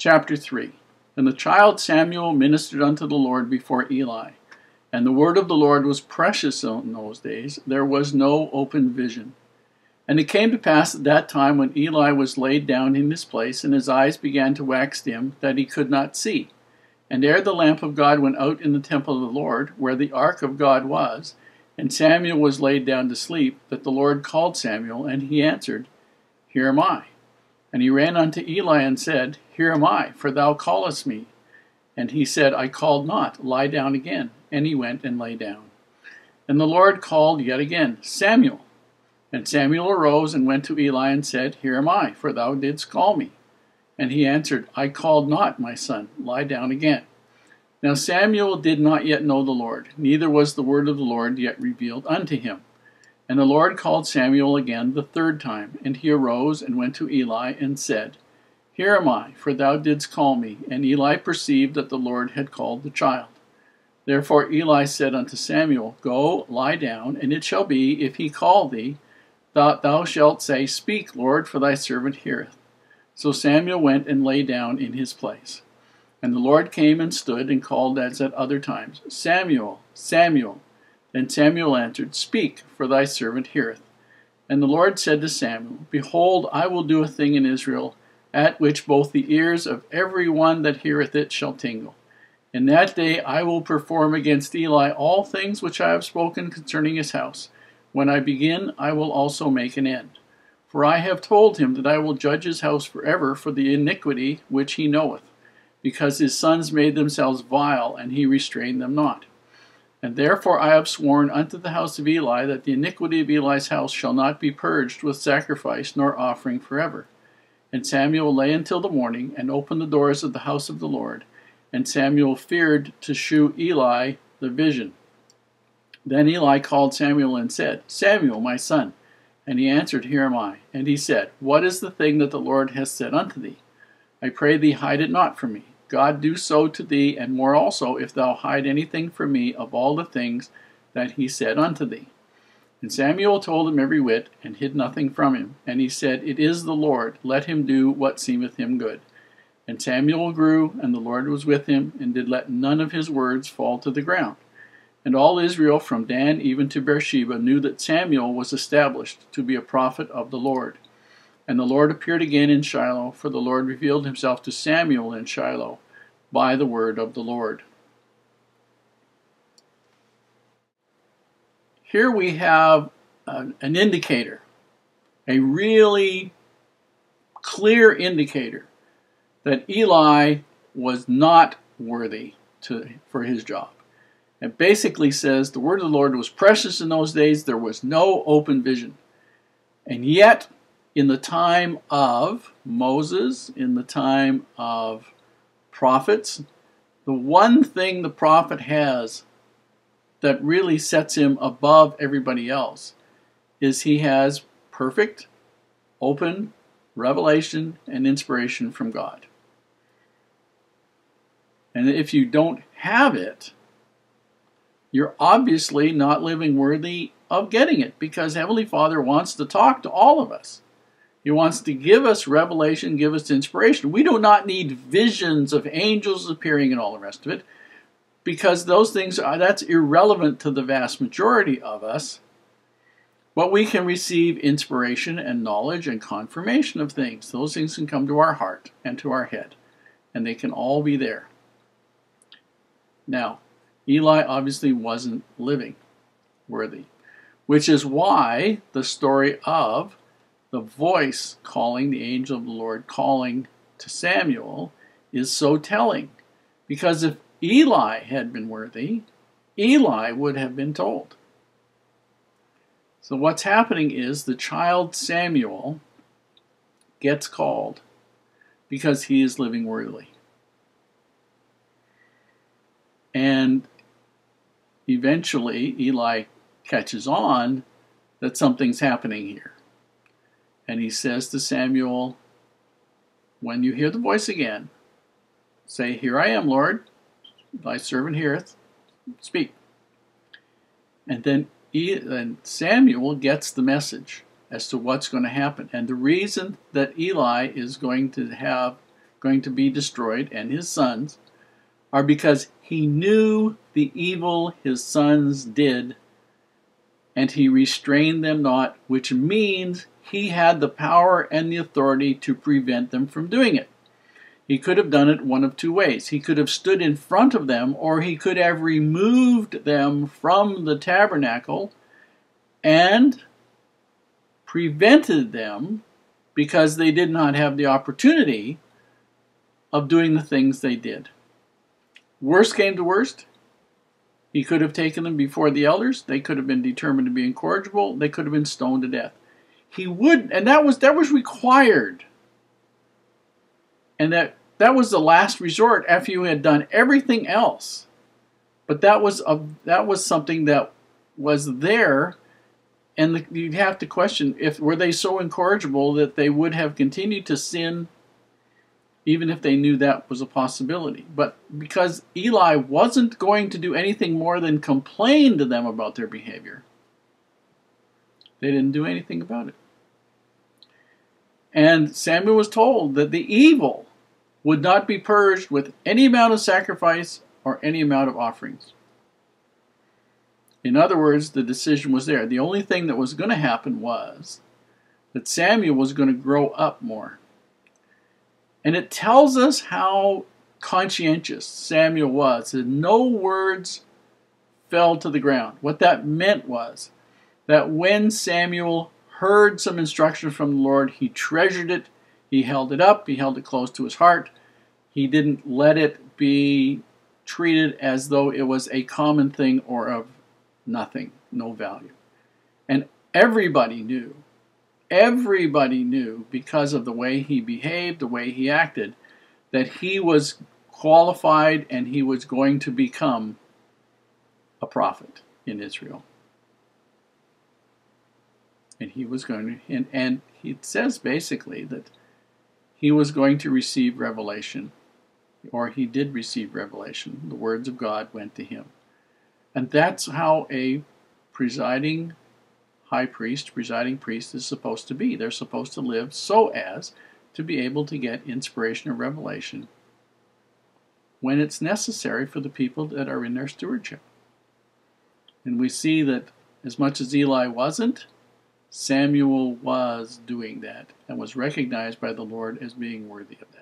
Chapter 3. And the child Samuel ministered unto the Lord before Eli. And the word of the Lord was precious in those days. There was no open vision. And it came to pass at that time when Eli was laid down in his place, and his eyes began to wax dim, that he could not see. And ere the lamp of God went out in the temple of the Lord, where the ark of God was, and Samuel was laid down to sleep, that the Lord called Samuel, and he answered, Here am I. And he ran unto Eli and said, Here am I, for thou callest me. And he said, I called not, lie down again. And he went and lay down. And the Lord called yet again, Samuel. And Samuel arose and went to Eli and said, Here am I, for thou didst call me. And he answered, I called not, my son, lie down again. Now Samuel did not yet know the Lord, neither was the word of the Lord yet revealed unto him. And the Lord called Samuel again the third time, and he arose and went to Eli and said, Here am I, for thou didst call me. And Eli perceived that the Lord had called the child. Therefore Eli said unto Samuel, Go, lie down, and it shall be, if he call thee, that thou shalt say, Speak, Lord, for thy servant heareth. So Samuel went and lay down in his place. And the Lord came and stood and called as at other times, Samuel, Samuel. Then Samuel answered, Speak, for thy servant heareth. And the Lord said to Samuel, Behold, I will do a thing in Israel, at which both the ears of every one that heareth it shall tingle. In that day I will perform against Eli all things which I have spoken concerning his house. When I begin, I will also make an end. For I have told him that I will judge his house forever for the iniquity which he knoweth, because his sons made themselves vile, and he restrained them not. And therefore I have sworn unto the house of Eli that the iniquity of Eli's house shall not be purged with sacrifice nor offering forever. And Samuel lay until the morning, and opened the doors of the house of the Lord. And Samuel feared to shew Eli the vision. Then Eli called Samuel and said, Samuel, my son. And he answered, Here am I. And he said, What is the thing that the Lord hath said unto thee? I pray thee, hide it not from me. God do so to thee, and more also, if thou hide anything from me of all the things that he said unto thee. And Samuel told him every whit, and hid nothing from him. And he said, It is the Lord, let him do what seemeth him good. And Samuel grew, and the Lord was with him, and did let none of his words fall to the ground. And all Israel from Dan even to Beersheba knew that Samuel was established to be a prophet of the Lord. And the Lord appeared again in Shiloh, for the Lord revealed himself to Samuel in Shiloh by the word of the Lord. Here we have an indicator, a really clear indicator that Eli was not worthy for his job. It basically says the word of the Lord was precious in those days. There was no open vision. And yet, in the time of Moses, in the time of prophets, the one thing the prophet has that really sets him above everybody else is he has perfect, open revelation and inspiration from God. And if you don't have it, you're obviously not living worthy of getting it, because Heavenly Father wants to talk to all of us. He wants to give us revelation, give us inspiration. We do not need visions of angels appearing and all the rest of it, because those things that's irrelevant to the vast majority of us. But we can receive inspiration and knowledge and confirmation of things. Those things can come to our heart and to our head, and they can all be there. Now, Eli obviously wasn't living worthy, which is why the story of the voice calling, the angel of the Lord calling to Samuel, is so telling. Because if Eli had been worthy, Eli would have been told. So what's happening is the child Samuel gets called because he is living worthily. And eventually Eli catches on that something's happening here. And he says to Samuel, when you hear the voice again, say, Here I am, Lord, thy servant heareth, speak. And then Samuel gets the message as to what's going to happen. And the reason that Eli is going to have going to be destroyed, and his sons, are because he knew the evil his sons did, and he restrained them not, which means he had the power and the authority to prevent them from doing it. He could have done it one of two ways. He could have stood in front of them, or he could have removed them from the tabernacle and prevented them because they did not have the opportunity of doing the things they did. Worst came to worst, he could have taken them before the elders. They could have been determined to be incorrigible. They could have been stoned to death. He would, and that was required. And that was the last resort after you had done everything else. But that was something that was there, and you'd have to question, were they so incorrigible that they would have continued to sin even if they knew that was a possibility. But because Eli wasn't going to do anything more than complain to them about their behavior, they didn't do anything about it. And Samuel was told that the evil would not be purged with any amount of sacrifice or any amount of offerings. In other words, the decision was there. The only thing that was going to happen was that Samuel was going to grow up more. And it tells us how conscientious Samuel was. That no words fell to the ground. What that meant was that when Samuel heard some instruction from the Lord, he treasured it, he held it up, he held it close to his heart. He didn't let it be treated as though it was a common thing or of nothing, no value. And everybody knew because of the way he behaved, the way he acted, that he was qualified and he was going to become a prophet in Israel. And he was going to, and he says basically that he was going to receive revelation, or he did receive revelation. The words of God went to him. And that's how a presiding priest is supposed to be. They're supposed to live so as to be able to get inspiration or revelation when it's necessary for the people that are in their stewardship. And we see that as much as Eli wasn't, Samuel was doing that and was recognized by the Lord as being worthy of that.